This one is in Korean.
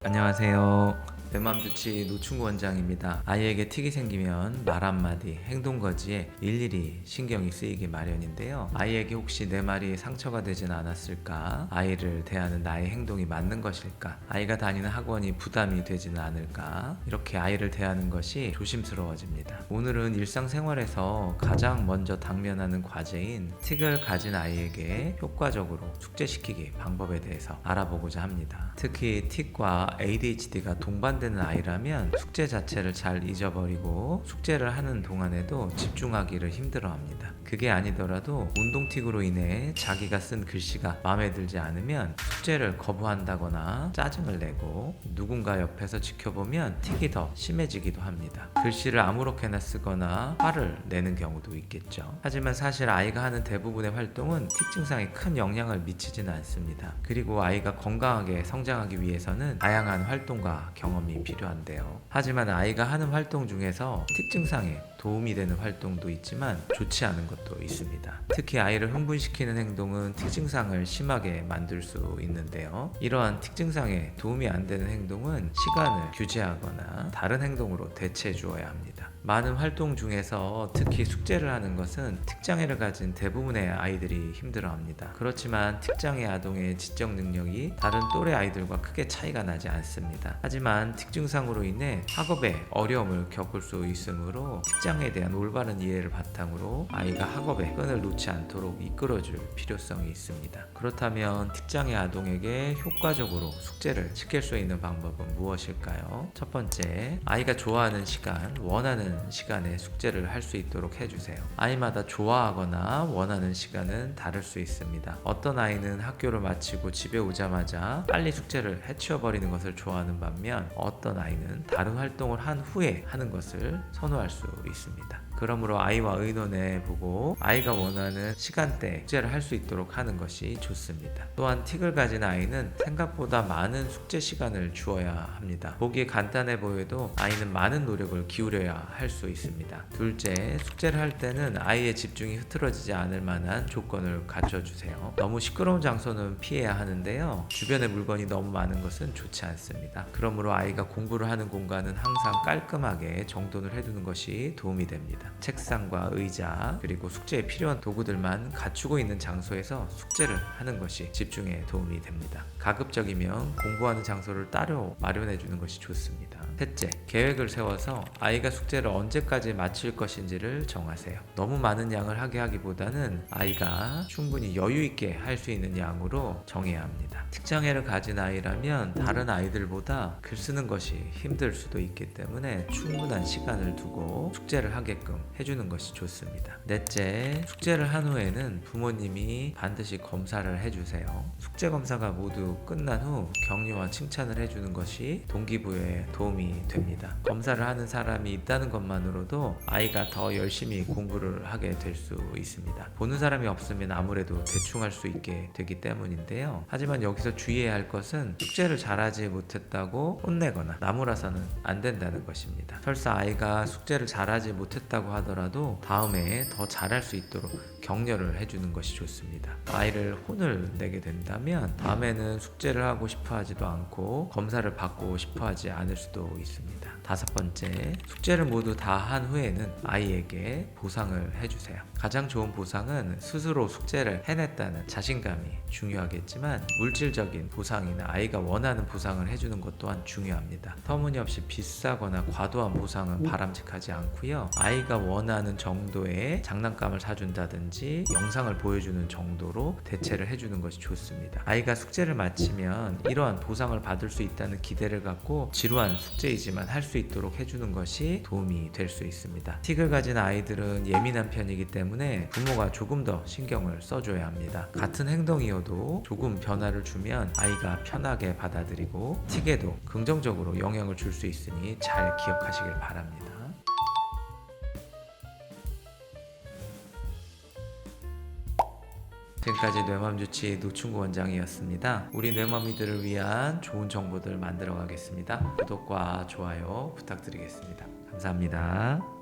안녕하세요. 내맘주치 노충구 원장입니다. 아이에게 틱이 생기면 말 한마디, 행동 거지에 일일이 신경이 쓰이기 마련인데요. 아이에게 혹시 내 말이 상처가 되진 않았을까? 아이를 대하는 나의 행동이 맞는 것일까? 아이가 다니는 학원이 부담이 되지는 않을까? 이렇게 아이를 대하는 것이 조심스러워집니다. 오늘은 일상생활에서 가장 먼저 당면하는 과제인 틱을 가진 아이에게 효과적으로 숙제시키기 방법에 대해서 알아보고자 합니다. 특히 틱과 ADHD가 동반되는 아이라면 숙제 자체를 잘 잊어버리고 숙제를 하는 동안에도 집중하기를 힘들어합니다. 그게 아니더라도 운동틱으로 인해 자기가 쓴 글씨가 마음에 들지 않으면 숙제를 거부한다거나 짜증을 내고 누군가 옆에서 지켜보면 틱이 더 심해지기도 합니다. 글씨를 아무렇게나 쓰거나 화를 내는 경우도 있겠죠. 하지만 사실 아이가 하는 대부분의 활동은 틱 증상에 큰 영향을 미치지는 않습니다. 그리고 아이가 건강하게 성장하기 위해서는 다양한 활동과 경험이 필요한데요. 하지만 아이가 하는 활동 중에서 틱 증상에 도움이 되는 활동도 있지만 좋지 않은 것도 있습니다. 특히 아이를 흥분시키는 행동은 틱 증상을 심하게 만들 수 있는데요. 이러한 틱 증상에 도움이 안 되는 행동은 시간을 규제하거나 다른 행동으로 대체해 주어야 합니다. 많은 활동 중에서 특히 숙제를 하는 것은 틱장애를 가진 대부분의 아이들이 힘들어합니다. 그렇지만 틱장애 아동의 지적 능력이 다른 또래 아이들과 크게 차이가 나지 않습니다. 하지만 틱 증상으로 인해 학업에 어려움을 겪을 수 있으므로 틱장애에 대한 올바른 이해를 바탕으로 아이가 학업에 끈을 놓지 않도록 이끌어줄 필요성이 있습니다. 그렇다면 틱장애 아동에게 효과적으로 숙제를 시킬 수 있는 방법은 무엇일까요? 첫 번째, 아이가 좋아하는 시간, 원하는 시간에 숙제를 할 수 있도록 해주세요. 아이마다 좋아하거나 원하는 시간은 다를 수 있습니다. 어떤 아이는 학교를 마치고 집에 오자마자 빨리 숙제를 해치워버리는 것을 좋아하는 반면 어떤 아이는 다른 활동을 한 후에 하는 것을 선호할 수 있습니다. 그러므로 아이와 의논해 보고 아이가 원하는 시간대에 숙제를 할 수 있도록 하는 것이 좋습니다. 또한 틱을 가진 아이는 생각보다 많은 숙제 시간을 주어야 합니다. 보기에 간단해 보여도 아이는 많은 노력을 기울여야 할 수 있습니다. 둘째, 숙제를 할 때는 아이의 집중이 흐트러지지 않을 만한 조건을 갖춰주세요. 너무 시끄러운 장소는 피해야 하는데요. 주변에 물건이 너무 많은 것은 좋지 않습니다. 그러므로 아이가 공부를 하는 공간은 항상 깔끔하게 정돈을 해두는 것이 도움이 됩니다. 책상과 의자 그리고 숙제에 필요한 도구들만 갖추고 있는 장소에서 숙제를 하는 것이 집중에 도움이 됩니다. 가급적이면 공부하는 장소를 따로 마련해 주는 것이 좋습니다. 셋째, 계획을 세워서 아이가 숙제를 언제까지 마칠 것인지를 정하세요. 너무 많은 양을 하게 하기보다는 아이가 충분히 여유 있게 할 수 있는 양으로 정해야 합니다. 틱장애를 가진 아이라면 다른 아이들보다 글 쓰는 것이 힘들 수도 있기 때문에 충분한 시간을 두고 숙제를 하게끔 해주는 것이 좋습니다. 넷째, 숙제를 한 후에는 부모님이 반드시 검사를 해주세요. 숙제 검사가 모두 끝난 후 격려와 칭찬을 해주는 것이 동기부여에 도움이 됩니다. 검사를 하는 사람이 있다는 것만으로도 아이가 더 열심히 공부를 하게 될 수 있습니다. 보는 사람이 없으면 아무래도 대충 할 수 있게 되기 때문인데요. 하지만 여기서 주의해야 할 것은 숙제를 잘하지 못했다고 혼내거나 나무라서는 안 된다는 것입니다. 설사 아이가 숙제를 잘하지 못했다고 하더라도 다음에 더 잘할 수 있도록 격려를 해주는 것이 좋습니다. 아이를 혼을 내게 된다면 다음에는 숙제를 하고 싶어 하지도 않고 검사를 받고 싶어 하지 않을 수도 있습니다. 다섯 번째, 숙제를 모두 다 한 후에는 아이에게 보상을 해주세요. 가장 좋은 보상은 스스로 숙제를 해냈다는 자신감이 중요하겠지만 물질적인 보상이나 아이가 원하는 보상을 해주는 것 또한 중요합니다. 터무니없이 비싸거나 과도한 보상은 바람직하지 않고요. 아이가 원하는 정도의 장난감을 사준다든지 영상을 보여주는 정도로 대체를 해주는 것이 좋습니다. 아이가 숙제를 마치면 이러한 보상을 받을 수 있다는 기대를 갖고 지루한 숙제이지만 할 수 있도록 해주는 것이 도움이 될 수 있습니다. 틱을 가진 아이들은 예민한 편이기 때문에 부모가 조금 더 신경을 써줘야 합니다. 같은 행동이어도 조금 변화를 주면 아이가 편하게 받아들이고 틱에도 긍정적으로 영향을 줄 수 있으니 잘 기억하시길 바랍니다. 지금까지 뇌맘주치 노충구 원장이었습니다. 우리 뇌맘이들을 위한 좋은 정보들 만들어 가겠습니다. 구독과 좋아요 부탁드리겠습니다. 감사합니다.